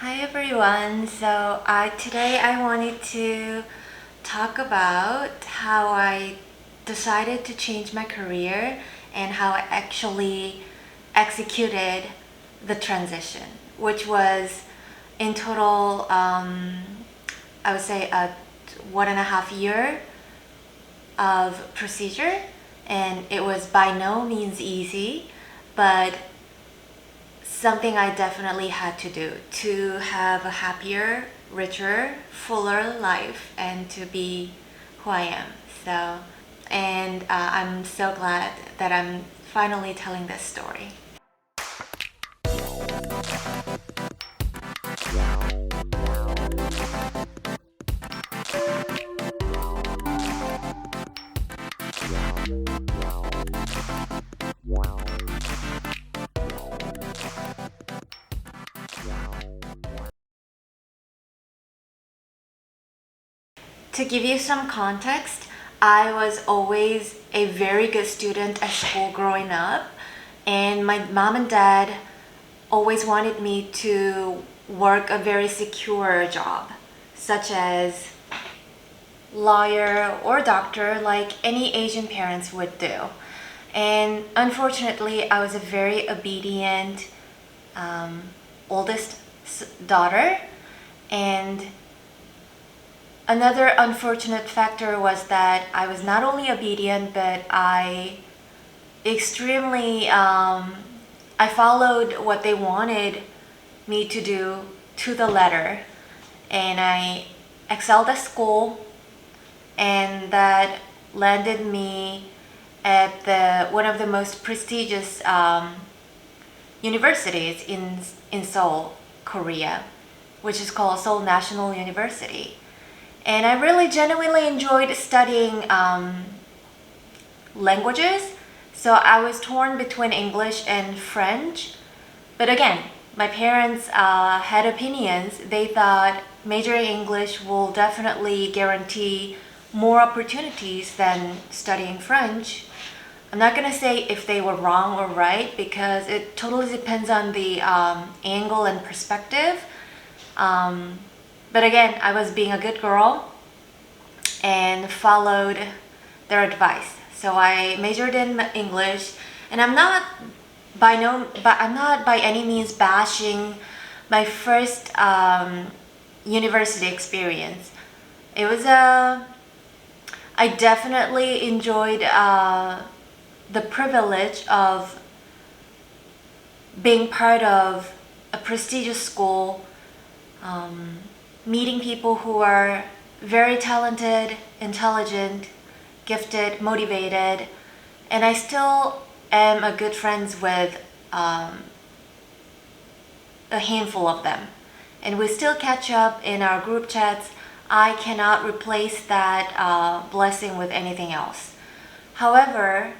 Hi everyone. Today I wanted to talk about how I decided to change my career and how I actually executed the transition, which was in total, I would say a 1.5 year of procedure, and it was by no means easy, but something I definitely had to do to have a happier, richer, fuller life and to be who I am. I'm so glad that I'm finally telling this story. To give you some context, I was always a very good student at school growing up, and my mom and dad always wanted me to work a very secure job, such as lawyer or doctor, like any Asian parents would do. And unfortunately, I was a very obedient oldest daughter, and another unfortunate factor was that I was not only obedient, but extremely, I followed what they wanted me to do to the letter. And I excelled at school, and that landed me at one of the most prestigious universities in Seoul, Korea, which is called Seoul National University. And I really genuinely enjoyed studying languages. So I was torn between English and French. But again, my parents had opinions. They thought majoring English will definitely guarantee more opportunities than studying French. I'm not going to say if they were wrong or right because it totally depends on the angle and perspective. But again, I was being a good girl and followed their advice. So I majored in English, and I'm not by any means bashing my first university experience. It was I definitely enjoyed the privilege of being part of a prestigious school, meeting people who are very talented, intelligent, gifted, motivated, and I still am a good friends with a handful of them. And we still catch up in our group chats. I cannot replace that blessing with anything else. However,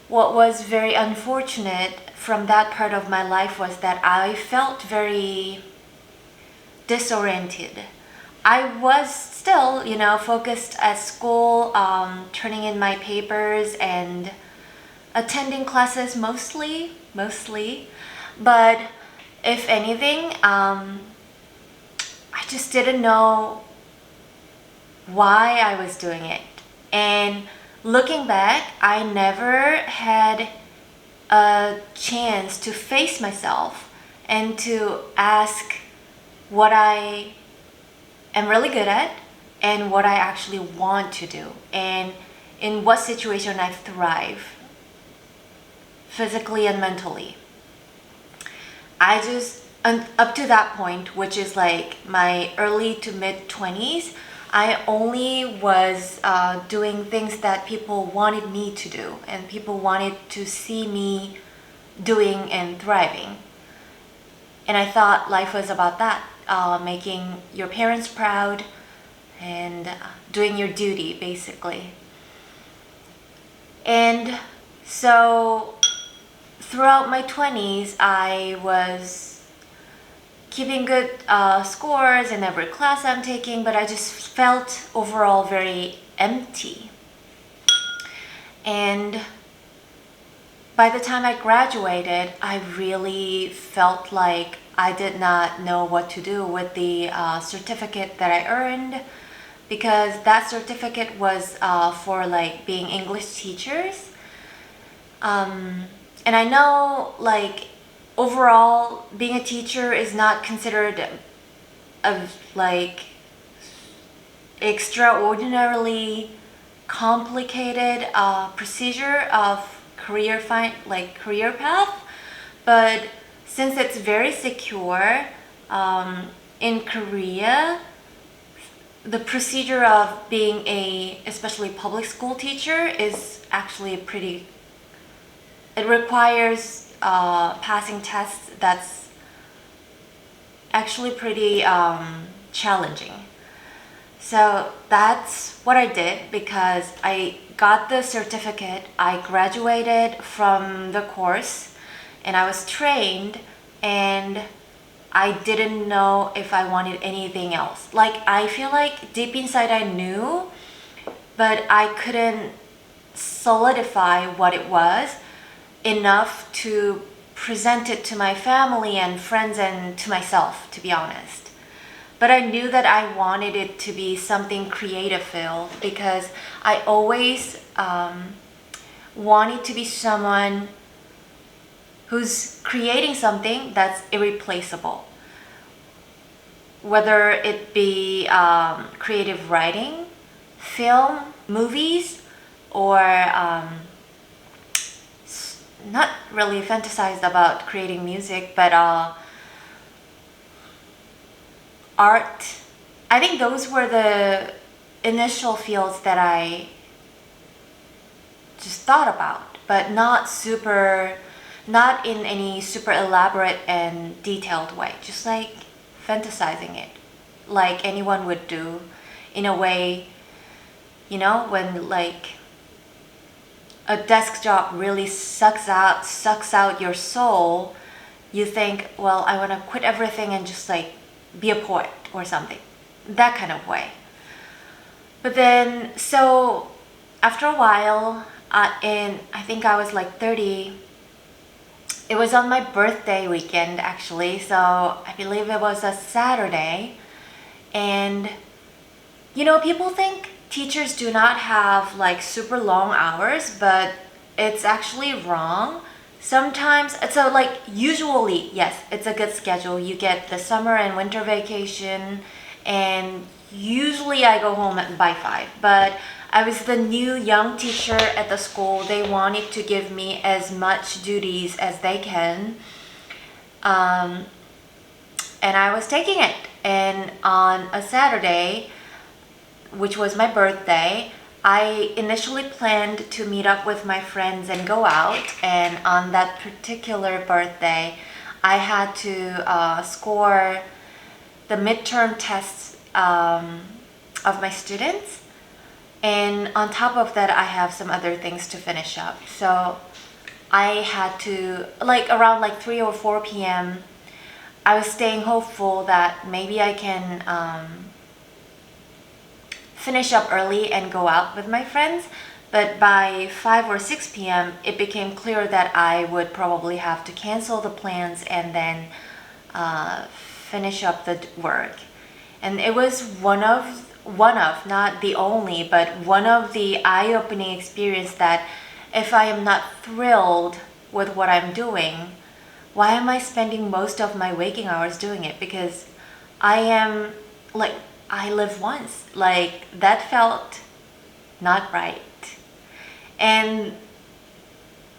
what was very unfortunate from that part of my life was that I felt very disoriented. I was still, focused at school, turning in my papers and attending classes mostly. But if anything, I just didn't know why I was doing it. And looking back, I never had a chance to face myself and to ask what I am really good at and what I actually want to do and in what situation I thrive physically and mentally. Up to that point, which is like my early to mid 20s, I only was doing things that people wanted me to do and people wanted to see me doing and thriving. And I thought life was about that, making your parents proud and doing your duty, basically. And so throughout my 20s, I was keeping good scores in every class I'm taking, but I just felt overall very empty. And by the time I graduated, I really felt like I did not know what to do with the certificate that I earned, because that certificate was for like being English teachers. And I know like overall being a teacher is not considered a like extraordinarily complicated procedure of career path, but since it's very secure, in Korea, the procedure of being a especially public school teacher is actually pretty. It requires passing tests that's actually pretty challenging. So that's what I did because I got the certificate. I graduated from the course and I was trained, and I didn't know if I wanted anything else. Like, I feel like deep inside I knew, but I couldn't solidify what it was enough to present it to my family and friends and to myself, to be honest. But I knew that I wanted it to be something creative filled because I always wanted to be someone who's creating something that's irreplaceable. Whether it be creative writing, film, movies, or not really fantasized about creating music, but art. I think those were the initial fields that I just thought about, but not in any super elaborate and detailed way, just like fantasizing it, like anyone would do in a way, when like a desk job really sucks out your soul, you think, well, I want to quit everything and just like be a poet or something, that kind of way. But then, so after a while, I think I was like 30. It was on my birthday weekend, actually, so I believe it was a Saturday. And people think teachers do not have like super long hours, but it's actually wrong. Sometimes, so like usually, yes, it's a good schedule. You get the summer and winter vacation, and usually I go home by 5. But I was the new young teacher at the school. They wanted to give me as much duties as they can. And I was taking it. And on a Saturday, which was my birthday, I initially planned to meet up with my friends and go out. And on that particular birthday, I had to score the midterm tests of my students. And on top of that, I have some other things to finish up. So I had to, like around like 3 or 4 p.m., I was staying hopeful that maybe I can finish up early and go out with my friends. But by 5 or 6 p.m., it became clear that I would probably have to cancel the plans and then finish up the work. And it was one of, not the only, but one of the eye-opening experience that if I am not thrilled with what I'm doing, why am I spending most of my waking hours doing it? Because I live once. Like, that felt not right. And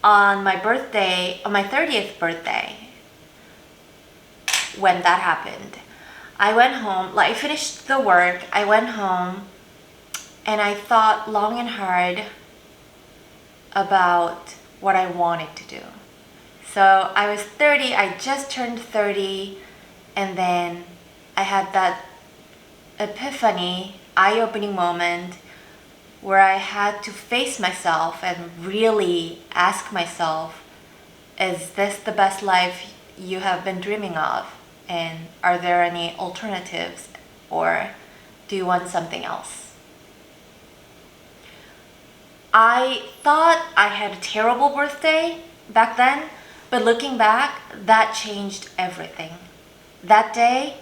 on my 30th birthday, when that happened, I went home, like I finished the work, I went home, and I thought long and hard about what I wanted to do. So I was 30, I just turned 30, and then I had that epiphany, eye-opening moment where I had to face myself and really ask myself, is this the best life you have been dreaming of? And are there any alternatives, or do you want something else? I thought I had a terrible birthday back then, but looking back, that changed everything. that day,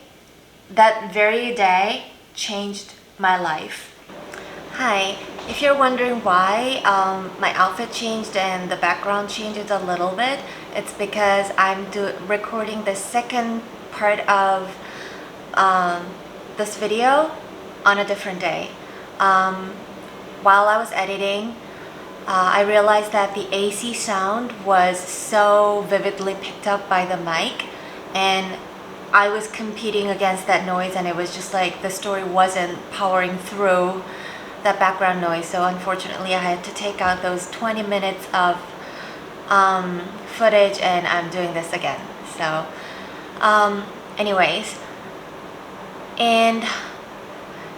that very day, changed my life. Hi, if you're wondering why my outfit changed and the background changes a little bit, it's because I'm recording the second part of this video on a different day. While I was editing, I realized that the AC sound was so vividly picked up by the mic, and I was competing against that noise, and it was just like the story wasn't powering through that background noise. So unfortunately I had to take out those 20 minutes of footage, and I'm doing this again. So anyways, and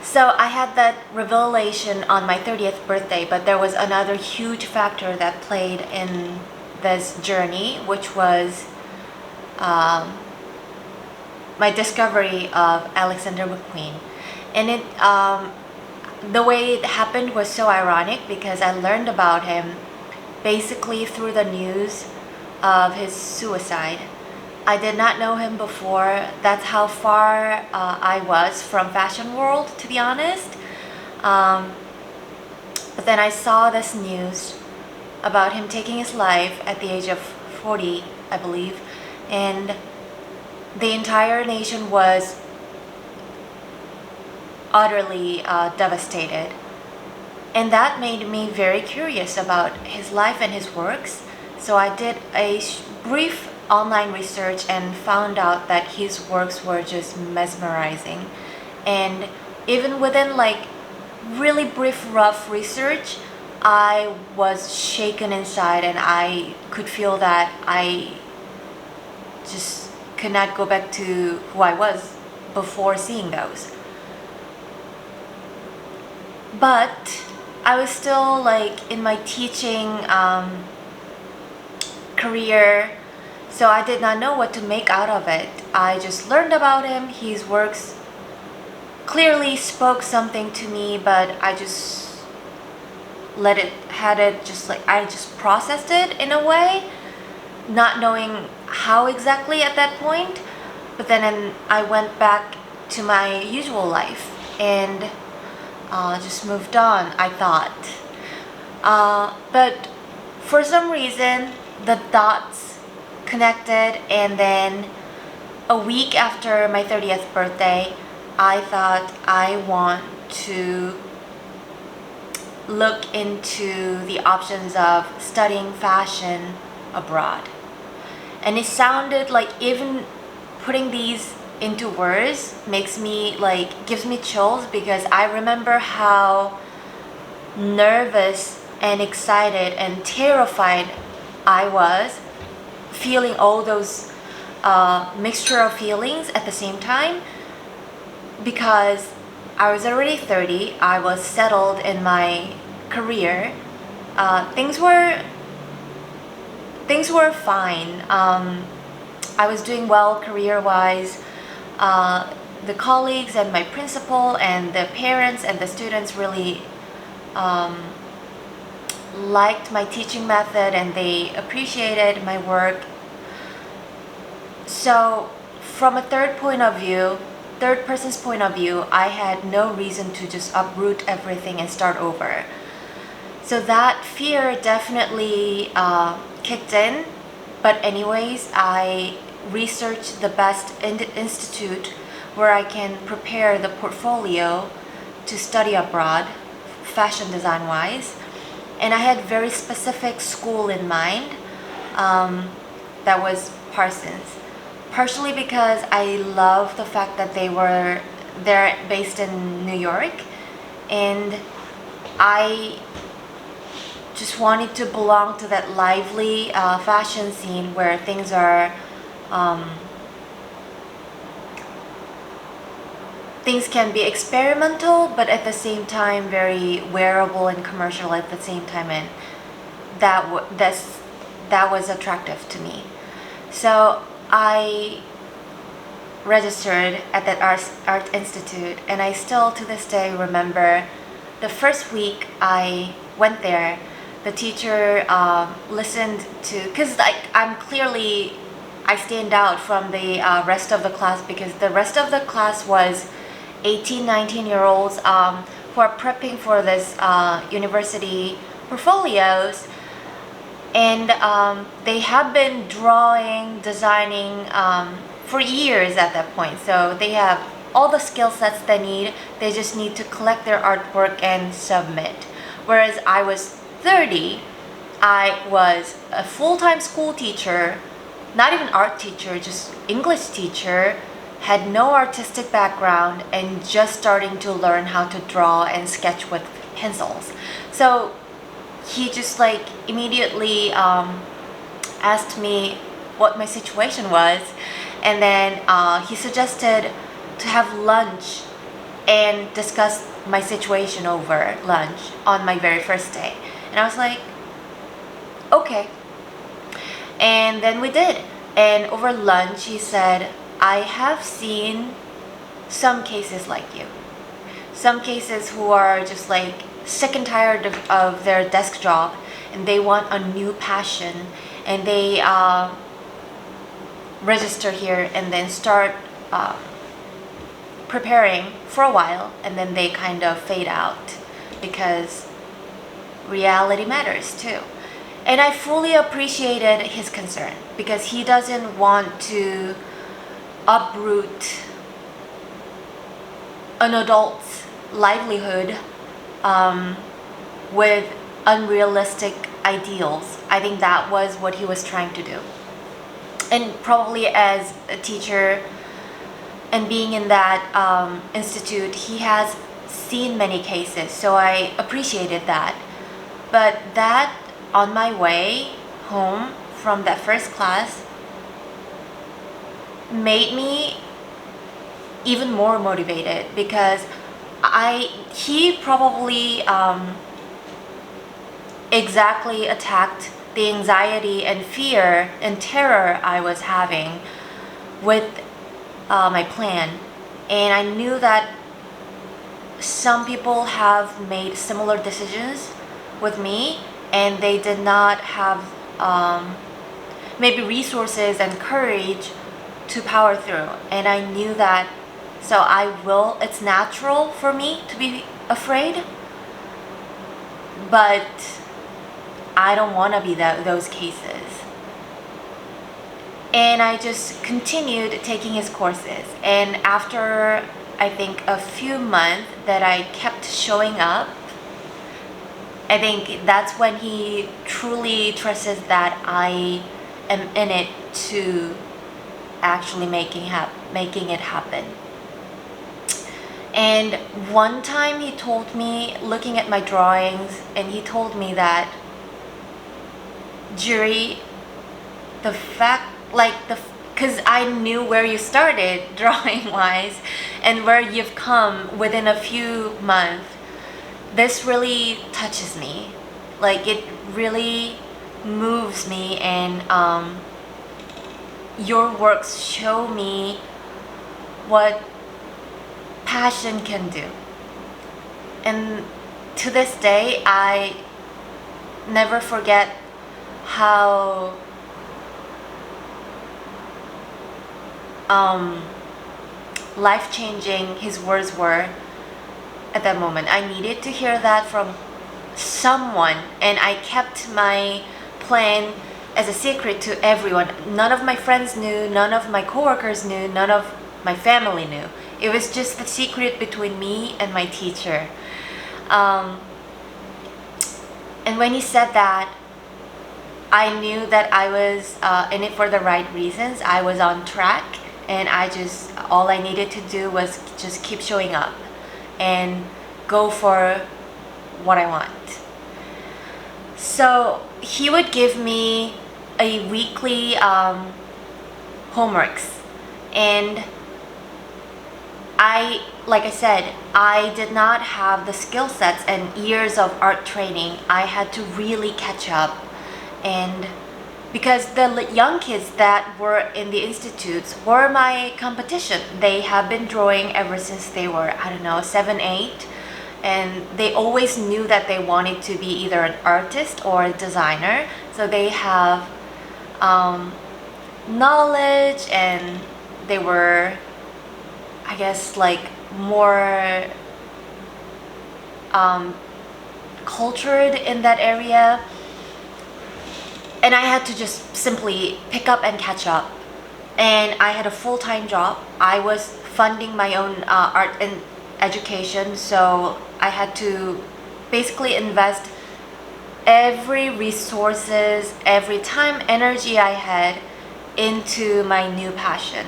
so I had that revelation on my 30th birthday, but there was another huge factor that played in this journey, which was my discovery of Alexander McQueen. And the way it happened was so ironic because I learned about him basically through the news of his suicide. I did not know him before. That's how far I was from fashion world, to be honest. But then I saw this news about him taking his life at the age of 40, I believe, and the entire nation was utterly devastated. And that made me very curious about his life and his works. So I did a brief online research and found out that his works were just mesmerizing. And even within like really brief, rough research, I was shaken inside, and I could feel that I just could not go back to who I was before seeing those. But I was still like in my teaching career, so I did not know what to make out of it. I just learned about him. His works clearly spoke something to me, but I just I just processed it in a way, not knowing how exactly at that point. But then I went back to my usual life and just moved on, I thought. But for some reason, the dots connected, and then a week after my 30th birthday, I thought I want to look into the options of studying fashion abroad. And it sounded like even putting these into words gives me chills, because I remember how nervous and excited and terrified I was, feeling all those mixture of feelings at the same time, because I was already 30, I was settled in my career, things were fine. I was doing well career-wise. The colleagues and my principal and the parents and the students really liked my teaching method, and they appreciated my work. So from a third person's point of view, I had no reason to just uproot everything and start over. So that fear definitely kicked in. But anyways, I researched the best institute where I can prepare the portfolio to study abroad, fashion design wise. And I had very specific school in mind. That was Parsons. Partially because I love the fact that they're based in New York, and I just wanted to belong to that lively fashion scene where things are things can be experimental, but at the same time very wearable and commercial at the same time, and that was attractive to me. So I registered at that art institute, and I still to this day remember the first week I went there. The teacher listened to, because I'm clearly I stand out from the rest of the class because the rest of the class was 18, 19-year-olds who are prepping for this university portfolios, and they have been drawing, designing for years at that point. So they have all the skill sets they need. They just need to collect their artwork and submit. Whereas I was 30, I was a full-time school teacher, not even art teacher, just English teacher, had no artistic background, and just starting to learn how to draw and sketch with pencils. So he just like immediately asked me what my situation was, and then he suggested to have lunch and discuss my situation over lunch on my very first day. And I was like, okay. And then we did. And over lunch, he said, I have seen some cases like you. Some cases who are just like sick and tired of their desk job, and they want a new passion, and they register here and then start preparing for a while, and then they kind of fade out because reality matters too. And I fully appreciated his concern because he doesn't want to uproot an adult's livelihood with unrealistic ideals. I think that was what he was trying to do. And probably as a teacher and being in that institute, he has seen many cases, so I appreciated that. But that, on my way home from that first class, made me even more motivated because he probably exactly attacked the anxiety and fear and terror I was having with my plan. And I knew that some people have made similar decisions with me, and they did not have maybe resources and courage to power through. And I knew that, so it's natural for me to be afraid, but I don't want to be those cases. And I just continued taking his courses. And after, I think, a few months that I kept showing up, I think that's when he truly trusts that I am in it to actually making it happen. And one time he told me, looking at my drawings, and he told me that, Juri, the fact, because I knew where you started drawing wise and where you've come within a few months, this really touches me. Like, it really moves me, and your works show me what passion can do. And to this day, I never forget how life-changing his words were at that moment. I needed to hear that from someone, and I kept my plan as a secret to everyone. None of my friends knew, none of my coworkers knew, none of my family knew. It was just the secret between me and my teacher. And when he said that, I knew that I was in it for the right reasons. I was on track, and all I needed to do was just keep showing up and go for what I want. So he would give me a weekly homeworks, and like I said, I did not have the skill sets and years of art training. I had to really catch up. And because the young kids that were in the institutes were my competition, they have been drawing ever since they were, 7, 8. And they always knew that they wanted to be either an artist or a designer. So they have knowledge, and they were, I guess, like more cultured in that area. And I had to just simply pick up and catch up. And I had a full-time job. I was funding my own art and education, so I had to basically invest every resources, every time, energy I had into my new passion.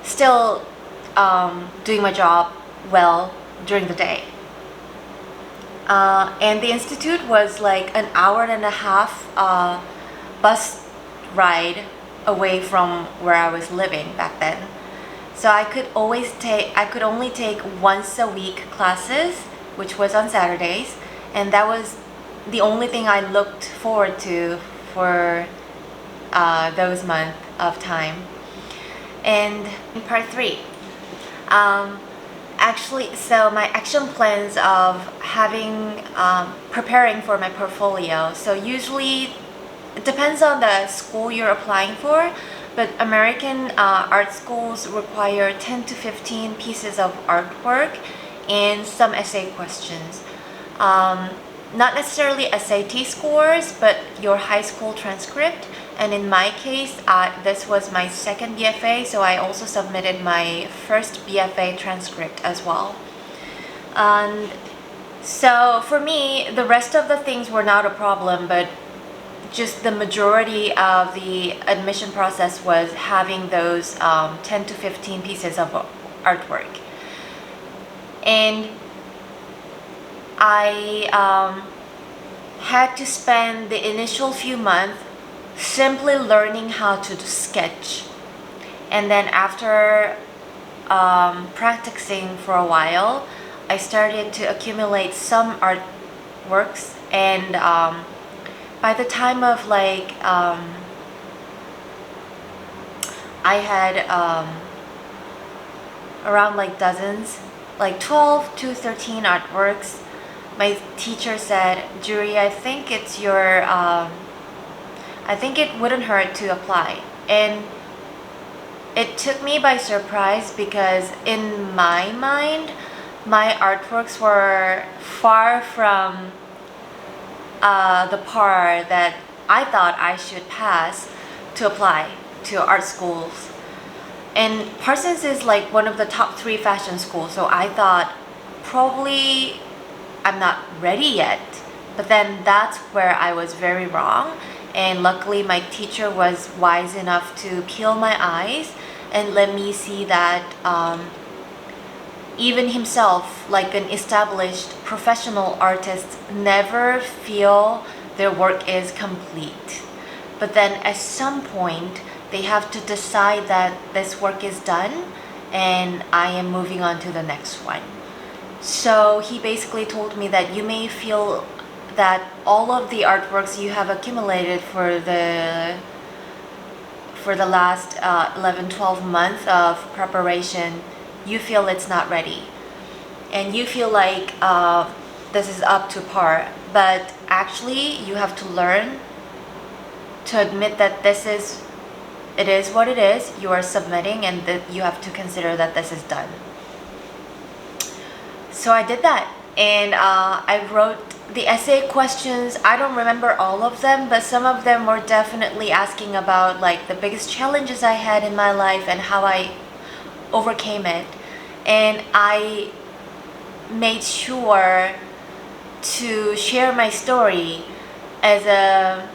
Still doing my job well during the day. And the institute was like an hour and a half bus ride away from where I was living back then. So I could only take once a week classes, which was on Saturdays, and that was the only thing I looked forward to for those months of time. And in part 3, actually, so my action plans of having preparing for my portfolio. So usually it depends on the school you're applying for, but American art schools require 10 to 15 pieces of artwork and some essay questions. Not necessarily SAT scores, but your high school transcript. And in my case, this was my second BFA, so I also submitted my first BFA transcript as well. And so for me, the rest of the things were not a problem, but just the majority of the admission process was having those 10 to 15 pieces of artwork. And I had to spend the initial few months simply learning how to sketch. And then after practicing for a while, I started to accumulate some artworks, and by the time of like I had around like dozens, like 12 to 13 artworks. My teacher said, "Juri, I think it's your I think it wouldn't hurt to apply." And it took me by surprise, because in my mind, my artworks were far from the par that I thought I should pass to apply to art schools. And Parsons is like one of the top 3 fashion schools, so I thought probably I'm not ready yet. But then that's where I was very wrong. And luckily my teacher was wise enough to peel my eyes and let me see that even himself, like an established professional artist, never feel their work is complete. But then at some point, they have to decide that this work is done and I am moving on to the next one. So he basically told me that you may feel that all of the artworks you have accumulated for the last 11-12 months of preparation, you feel it's not ready, and you feel like this is up to par. But actually, you have to learn to admit that it is what it is. You are submitting, and that you have to consider that this is done. So I did that, and I wrote the essay questions. I don't remember all of them, but some of them were definitely asking about like the biggest challenges I had in my life and how I overcame it. And I made sure to share my story as a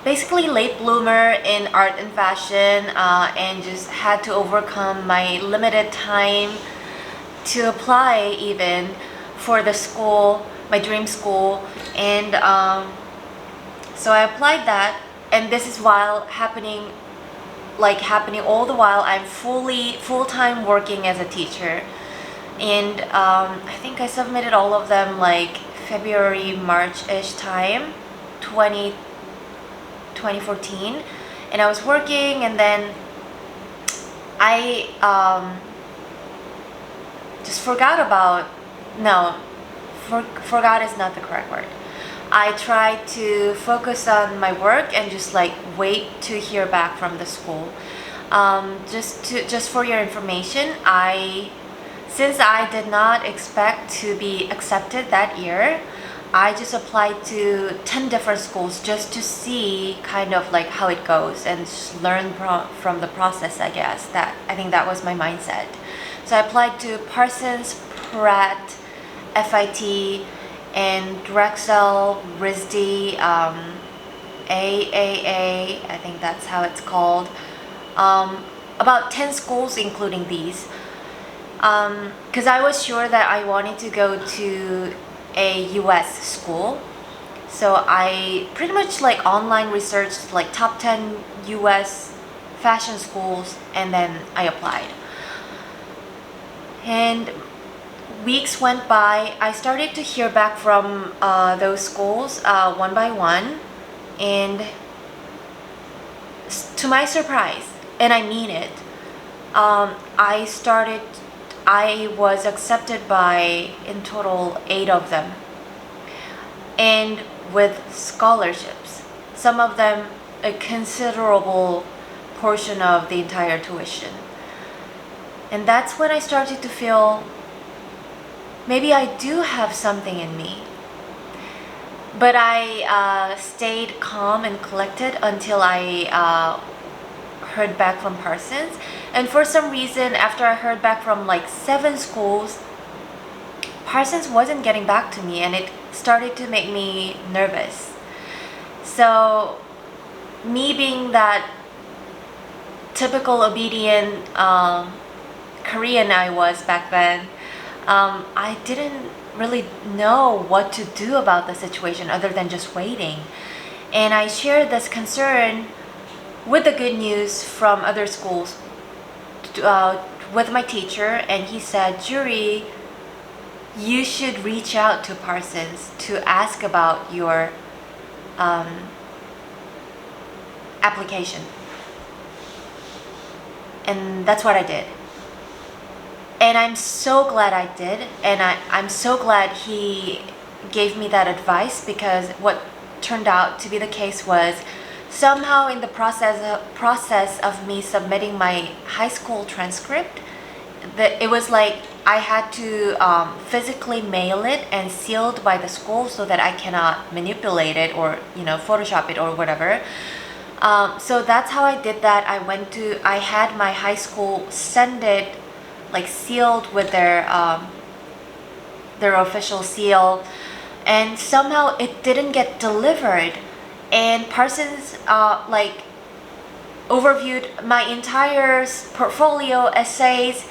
basically late bloomer in art and fashion, and just had to overcome my limited time to apply even for the school, my dream school. And so I applied that, and this is while happening all the while I'm full-time working as a teacher. And I think I submitted all of them like February, March-ish time, 2014. And I was working, and then I just forgot is not the correct word. I tried to focus on my work and just like wait to hear back from the school. Just for your information, since I did not expect to be accepted that year, I just applied to 10 different schools just to see kind of like how it goes and just learn from the process, I guess. I think that was my mindset. So I applied to Parsons, Pratt, FIT, and Drexel, RISD, AAA, I think that's how it's called. About 10 schools including these. Because I was sure that I wanted to go to a US school. So I pretty much like online researched like top 10 US fashion schools, and then I applied. And weeks went by. I started to hear back from those schools one by one, and to my surprise, and I mean it, I was accepted by in total 8 of them, and with scholarships, some of them a considerable portion of the entire tuition. And that's when I started to feel maybe I do have something in me. But I stayed calm and collected until I heard back from Parsons. And for some reason, after I heard back from like 7 schools, Parsons wasn't getting back to me, and it started to make me nervous. So me being that typical obedient Korean I was back then, I didn't really know what to do about the situation other than just waiting. And I shared this concern with the good news from other schools with my teacher, and he said, "Juri, you should reach out to Parsons to ask about your application." And that's what I did. And I'm so glad I did, and I'm so glad he gave me that advice, because what turned out to be the case was somehow in the process of me submitting my high school transcript, it was like I had to physically mail it and sealed by the school so that I cannot manipulate it or Photoshop it or whatever. So that's how I did that. I had my high school send it like sealed with their official seal, and somehow it didn't get delivered. And Parsons like overviewed my entire portfolio, essays,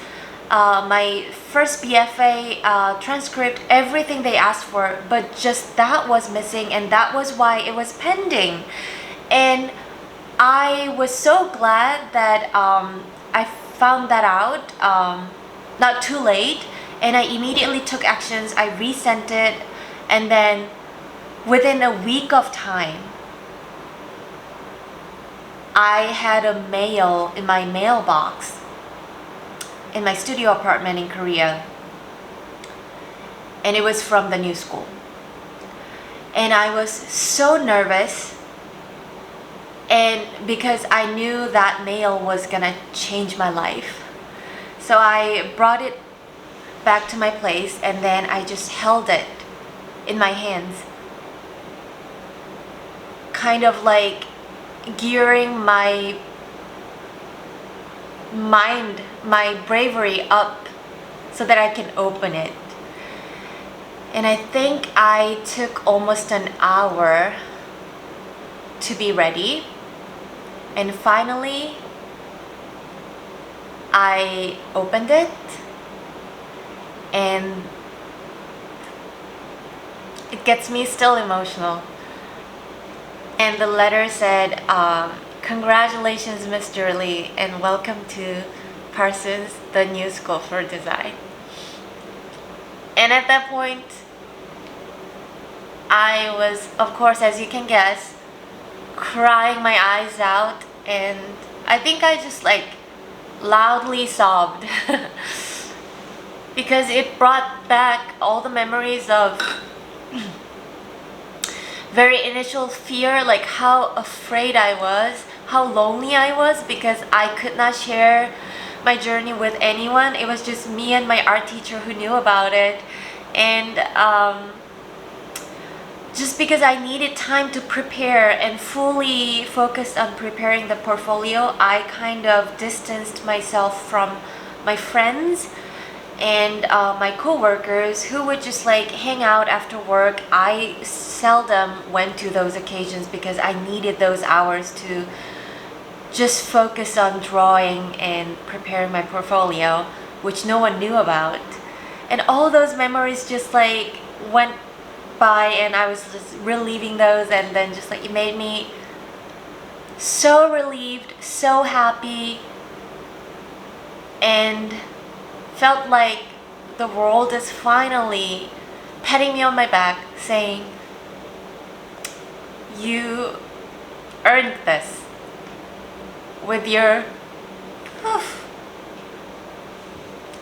my first BFA transcript, everything they asked for, but just that was missing, and that was why it was pending. And I was so glad that I found that out not too late, and I immediately took actions. I resent it, and then within a week of time, I had a mail in my mailbox in my studio apartment in Korea, and it was from the new school. And I was so nervous, and because I knew that mail was gonna change my life. So I brought it back to my place, and then I just held it in my hands, kind of like gearing my mind, my bravery up so that I can open it. And I think I took almost an hour to be ready. And finally, I opened it, and it gets me still emotional. And the letter said, "Congratulations, Mr. Lee, and welcome to Parsons, the new school for design." And at that point, I was, of course, as you can guess, crying my eyes out, and I think I just like loudly sobbed because it brought back all the memories of very initial fear, like how afraid I was, how lonely I was, because I could not share my journey with anyone. It was just me and my art teacher who knew about it. And just because I needed time to prepare and fully focused on preparing the portfolio, I kind of distanced myself from my friends and my coworkers who would just like hang out after work. I seldom went to those occasions because I needed those hours to just focus on drawing and preparing my portfolio, which no one knew about. And all those memories just like went by, and I was just reliving those, and then just like it made me so relieved, so happy, and felt like the world is finally patting me on my back saying, you earned this with your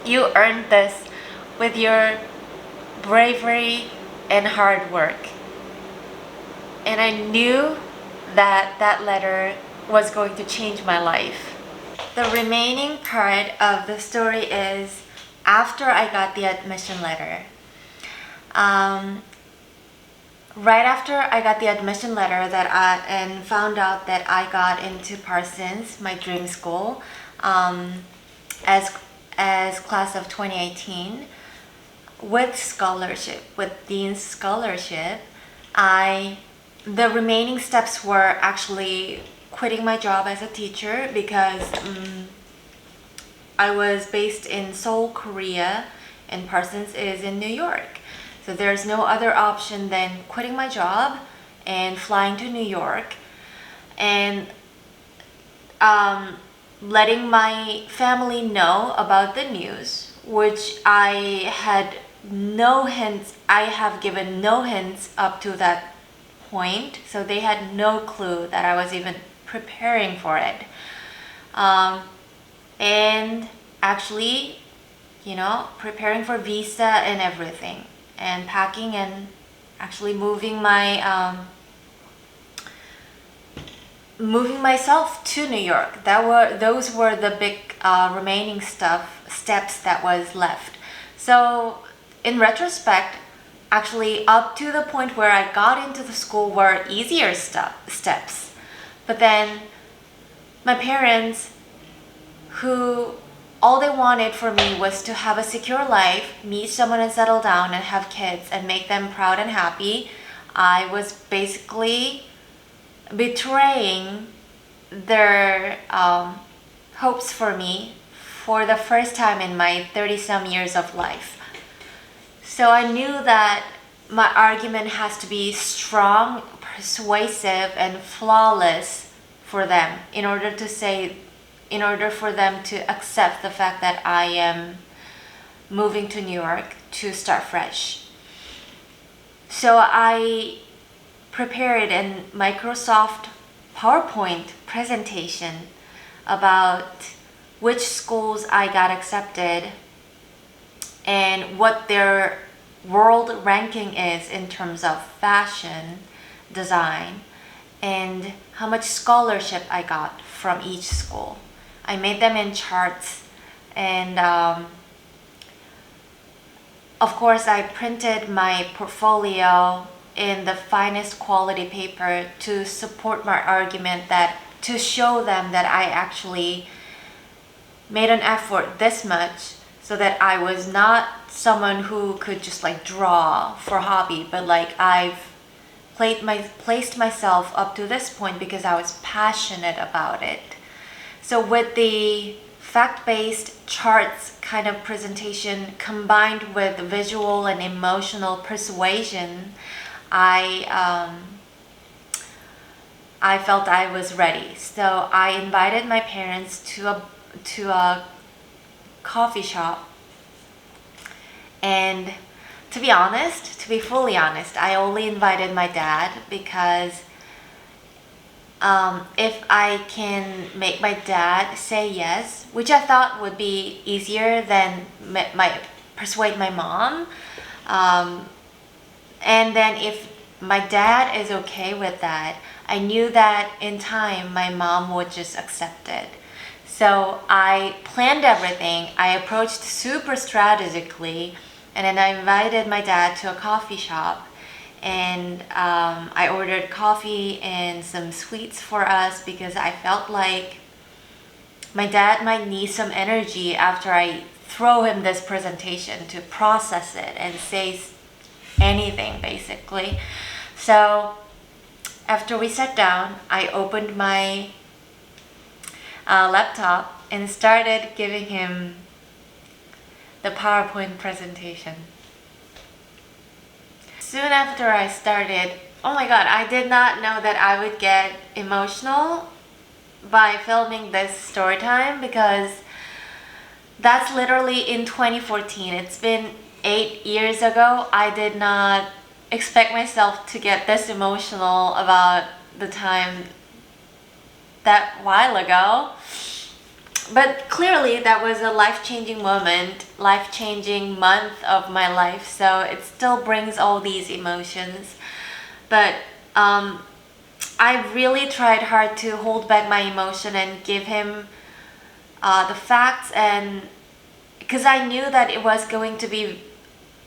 you earned this with your bravery and hard work. And I knew that that letter was going to change my life. The remaining part of the story is after I got the admission letter. Right after I got the admission letter and found out that I got into Parsons, my dream school, as class of 2018, with scholarship, with Dean's scholarship, the remaining steps were actually quitting my job as a teacher because I was based in Seoul, Korea, and Parsons is in New York. So there's no other option than quitting my job and flying to New York and letting my family know about the news, which I have given no hints up to that point, so they had no clue that I was even preparing for it. And actually, preparing for visa and everything, and packing and actually moving myself to New York. Those were the big remaining steps that was left. So in retrospect, actually up to the point where I got into the school were easier steps. But then my parents, who all they wanted for me was to have a secure life, meet someone and settle down and have kids and make them proud and happy, I was basically betraying their hopes for me for the first time in my 30-some years of life. So I knew that my argument has to be strong, persuasive, and flawless for them in order for them to accept the fact that I am moving to New York to start fresh. So I prepared a Microsoft PowerPoint presentation about which schools I got accepted and what their world ranking is in terms of fashion, design, and how much scholarship I got from each school. I made them in charts, and of course I printed my portfolio in the finest quality paper to support my argument, to show them that I actually made an effort this much, so that I was not someone who could just like draw for hobby, but like I've placed myself up to this point because I was passionate about it. So with the fact-based charts kind of presentation combined with visual and emotional persuasion, I felt I was ready. So I invited my parents to a coffee shop, and to be fully honest, I only invited my dad because if I can make my dad say yes, which I thought would be easier than persuade my mom, and then if my dad is okay with that. I knew that in time my mom would just accept it. So I planned everything. I approached super strategically, and then I invited my dad to a coffee shop. And I ordered coffee and some sweets for us because I felt like my dad might need some energy after I throw him this presentation to process it and say anything basically. So after we sat down, I opened my laptop and started giving him the PowerPoint presentation. Soon after I started, oh my god, I did not know that I would get emotional by filming this story time, because that's literally in 2014. It's been 8 years ago. I did not expect myself to get this emotional about the time that while ago. But clearly that was a life-changing moment, life-changing month of my life, so it still brings all these emotions. But I really tried hard to hold back my emotion and give him the facts, and because I knew that it was going to be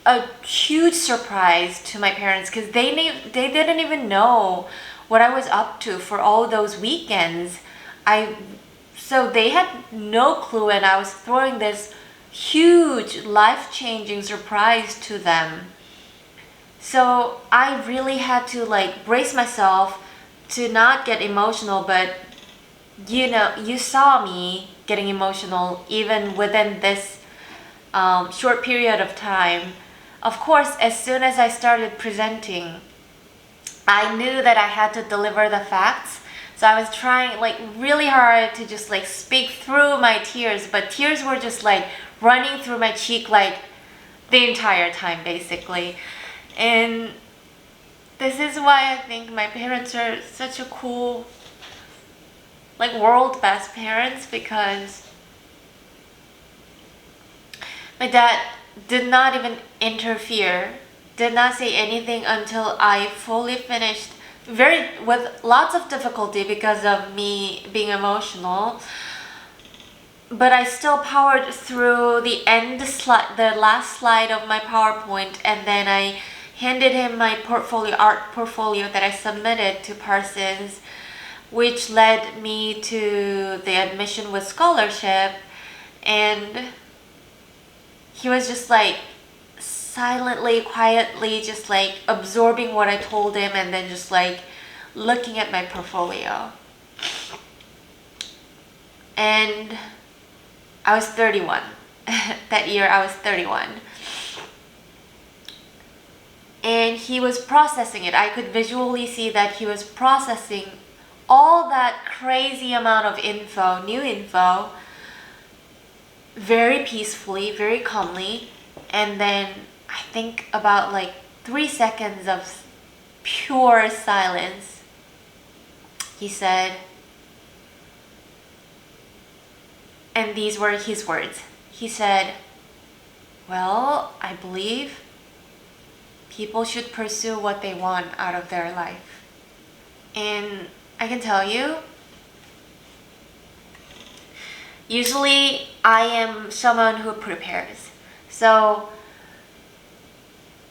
a huge surprise to my parents, because they didn't even know what I was up to for all those weekends. So they had no clue, and I was throwing this huge life-changing surprise to them. So I really had to like brace myself to not get emotional, but you saw me getting emotional even within this short period of time. Of course, as soon as I started presenting, I knew that I had to deliver the facts. So I was trying like really hard to just like speak through my tears, but tears were just like running through my cheek like the entire time basically. And this is why I think my parents are such a cool, like world best parents, because my dad did not even interfere, did not say anything until I fully finished, with lots of difficulty because of me being emotional. But I still powered through the the last slide of my PowerPoint, and then I handed him my art portfolio that I submitted to Parsons, which led me to the admission with scholarship. And he was just like silently, quietly, just like absorbing what I told him, and then just like looking at my portfolio. And I was 31. That year I was 31. And he was processing it. I could visually see that he was processing all that crazy amount of info, new info, very peacefully, very calmly. And then I think about like 3 seconds of pure silence, he said, and these were his words. He said, "Well, I believe people should pursue what they want out of their life." And I can tell you, usually I am someone who prepares. So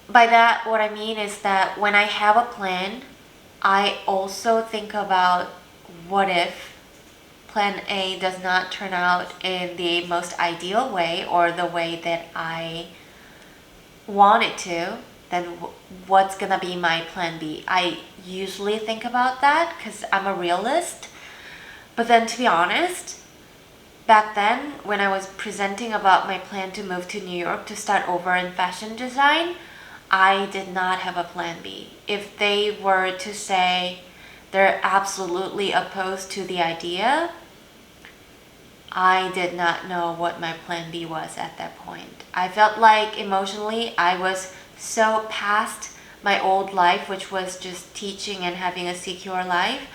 by that, what I mean is that when I have a plan, I also think about what if plan A does not turn out in the most ideal way or the way that I want it to, then what's gonna be my plan B? I usually think about that because I'm a realist. But then to be honest, back then when I was presenting about my plan to move to New York to start over in fashion design, I did not have a plan B. If they were to say they're absolutely opposed to the idea, I did not know what my plan B was at that point. I felt like emotionally I was so past my old life, which was just teaching and having a secure life.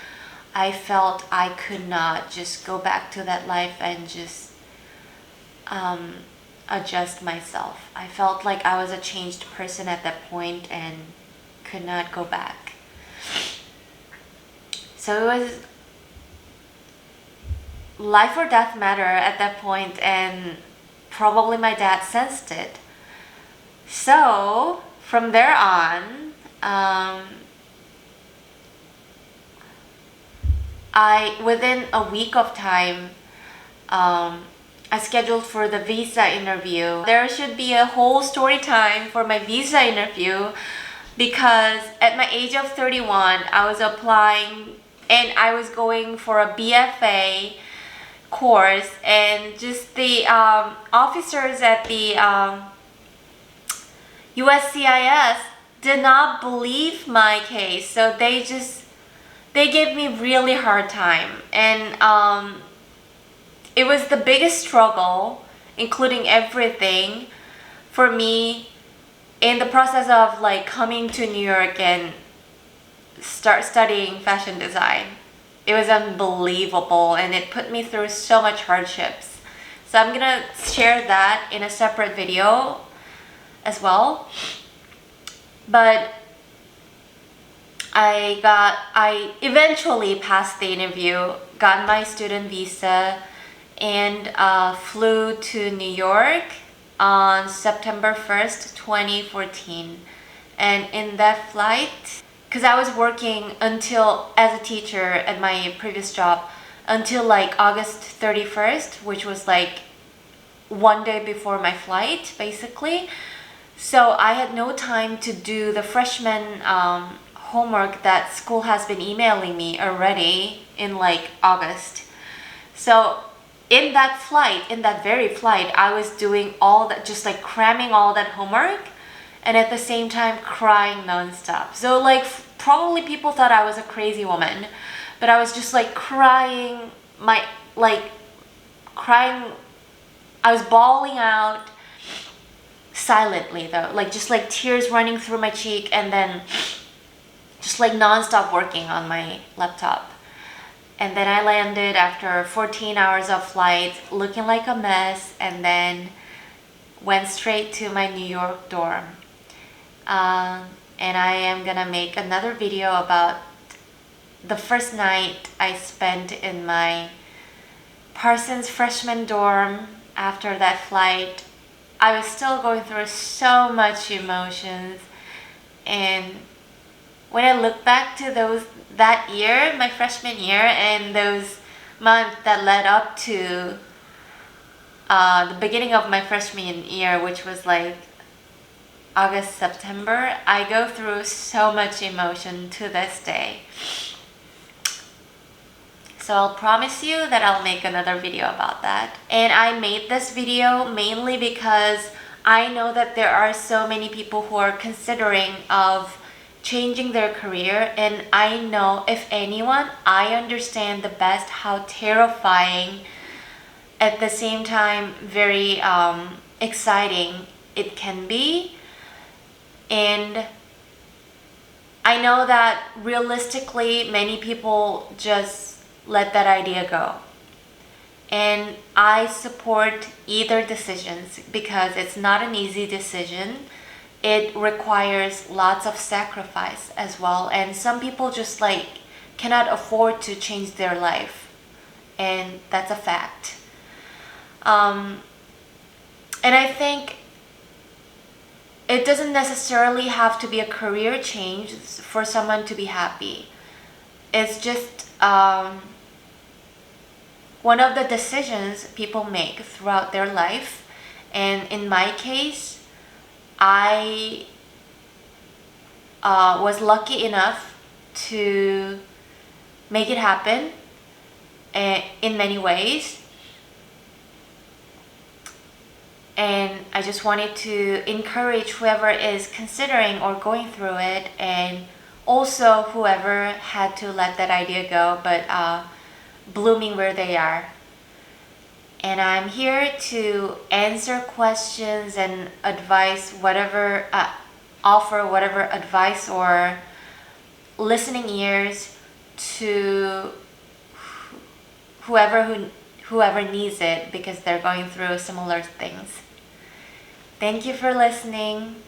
I felt I could not just go back to that life and just adjust myself. I felt like I was a changed person at that point and could not go back. So it was life or death matter at that point, and probably my dad sensed it. So from there on, within a week of time, I scheduled for the visa interview. There should be a whole story time for my visa interview, because at my age of 31, I was applying and I was going for a BFA course, and just the officers at the USCIS did not believe my case, so they gave me really hard time, and it was the biggest struggle, including everything, for me in the process of like coming to New York and start studying fashion design. It was unbelievable, and it put me through so much hardships. So I'm gonna share that in a separate video as well. But I eventually passed the interview, got my student visa, and flew to New York on September 1st, 2014. And in that flight, because I was working as a teacher at my previous job until like August 31st, which was like one day before my flight, basically. So I had no time to do the freshman homework that school has been emailing me already in like August. So in that very flight, I was doing all that, just like cramming all that homework, and at the same time crying nonstop. So like probably people thought I was a crazy woman, but I was just like crying, I was bawling out silently though, like just like tears running through my cheek, and then just like nonstop working on my laptop. And then I landed after 14 hours of flight looking like a mess, and then went straight to my New York dorm. And I am gonna make another video about the first night I spent in my Parsons freshman dorm after that flight. I was still going through so much emotions, and when I look back to that year, my freshman year, and those months that led up to the beginning of my freshman year, which was like August, September, I go through so much emotion to this day. So I'll promise you that I'll make another video about that. And I made this video mainly because I know that there are so many people who are considering of changing their career, and I know, if anyone, I understand the best how terrifying, at the same time very exciting it can be. And I know that realistically many people just let that idea go, and I support either decisions because it's not an easy decision. It requires lots of sacrifice as well, and some people just like cannot afford to change their life, and that's a fact. And I think it doesn't necessarily have to be a career change for someone to be happy. It's just one of the decisions people make throughout their life. And in my case, I was lucky enough to make it happen in many ways. And I just wanted to encourage whoever is considering or going through it, and also whoever had to let that idea go but blooming where they are. And I'm here to answer questions and advice, offer whatever advice or listening ears to whoever needs it, because they're going through similar things. Thank you for listening.